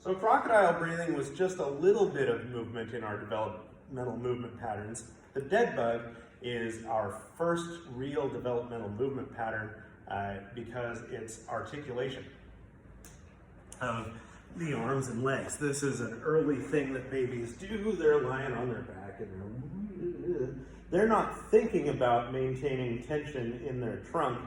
So crocodile breathing was just a little bit of movement in our developmental movement patterns. The dead bug is our first real developmental movement pattern because it's articulation of the arms and legs. This is an early thing that babies do. They're lying on their back and they're not thinking about maintaining tension in their trunk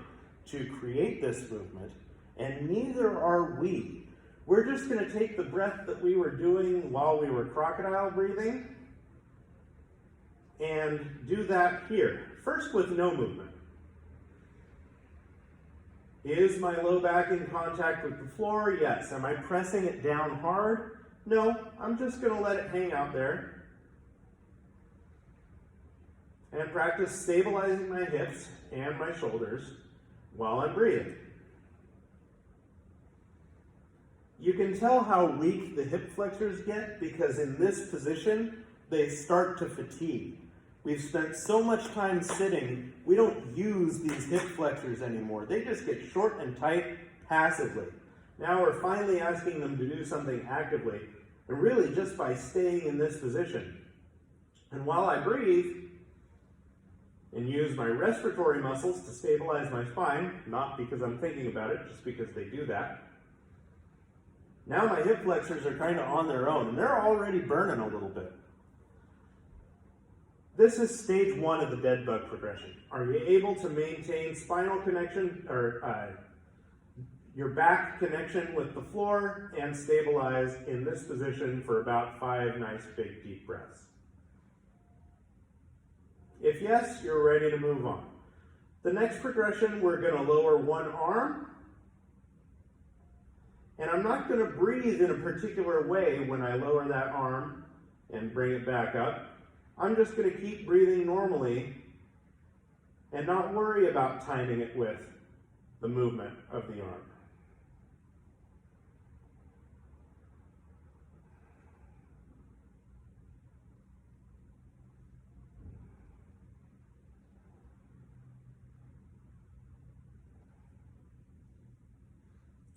to create this movement, and neither are we. We're just going to take the breath that we were doing while we were crocodile breathing and do that here. First with no movement. Is my low back in contact with the floor? Yes. Am I pressing it down hard? No. I'm just going to let it hang out there. And practice stabilizing my hips and my shoulders while I'm breathing. You can tell how weak the hip flexors get because in this position, they start to fatigue. We've spent so much time sitting, we don't use these hip flexors anymore. They just get short and tight passively. Now we're finally asking them to do something actively, and really just by staying in this position. And while I breathe and use my respiratory muscles to stabilize my spine, not because I'm thinking about it, just because they do that, now my hip flexors are kind of on their own, and they're already burning a little bit. This is stage 1 of the dead bug progression. Are you able to maintain spinal connection, or your back connection with the floor, and stabilize in this position for about 5 nice big deep breaths? If yes, you're ready to move on. The next progression, we're going to lower one arm. And I'm not going to breathe in a particular way when I lower that arm and bring it back up. I'm just going to keep breathing normally and not worry about timing it with the movement of the arm.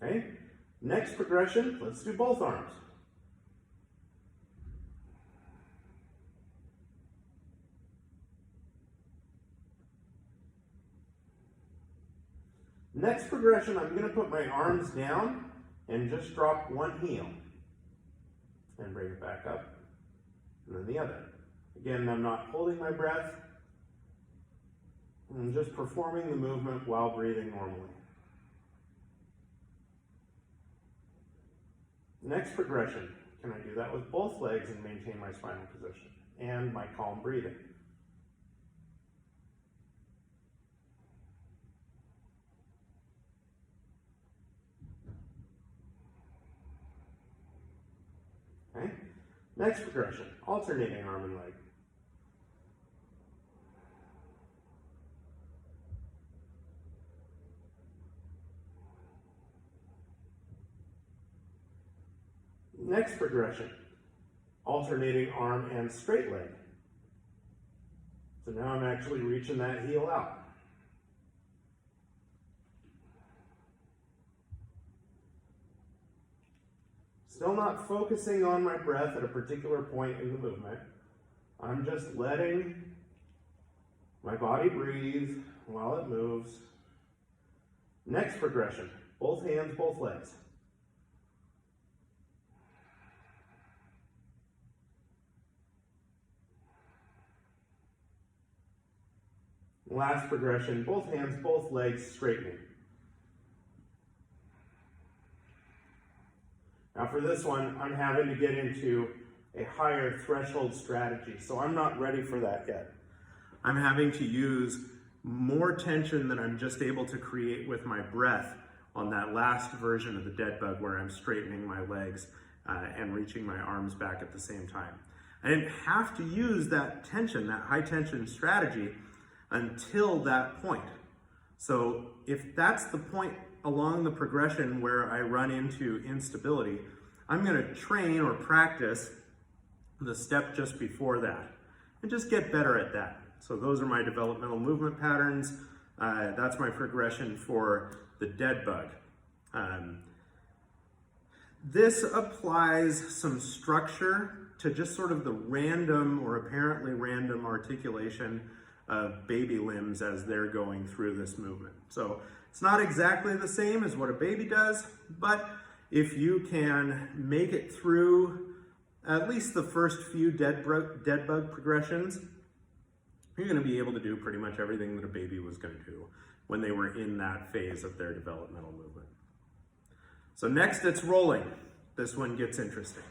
Okay. Next progression, let's do both arms. Next progression, I'm going to put my arms down and just drop one heel and bring it back up, and then the other. Again, I'm not holding my breath. I'm just performing the movement while breathing normally. Next progression, can I do that with both legs and maintain my spinal position and my calm breathing? Okay. Next progression, alternating arm and leg. Next progression, alternating arm and straight leg. So now I'm actually reaching that heel out. Still not focusing on my breath at a particular point in the movement. I'm just letting my body breathe while it moves. Next progression, both hands, both legs. Last progression, both hands, both legs straightening. Now for this one, I'm having to get into a higher threshold strategy, so I'm not ready for that yet. I'm having to use more tension than I'm just able to create with my breath on that last version of the dead bug where I'm straightening my legs and reaching my arms back at the same time. I didn't have to use that tension, that high tension strategy, until that point. So if that's the point along the progression where I run into instability, I'm going to train or practice the step just before that and just get better at that. So those are my developmental movement patterns. That's my progression for the dead bug. This applies some structure to just sort of the random or apparently random articulation of baby limbs as they're going through this movement. So it's not exactly the same as what a baby does, but if you can make it through at least the first few dead bug progressions, you're going to be able to do pretty much everything that a baby was going to do when they were in that phase of their developmental movement. So next, it's rolling. This one gets interesting.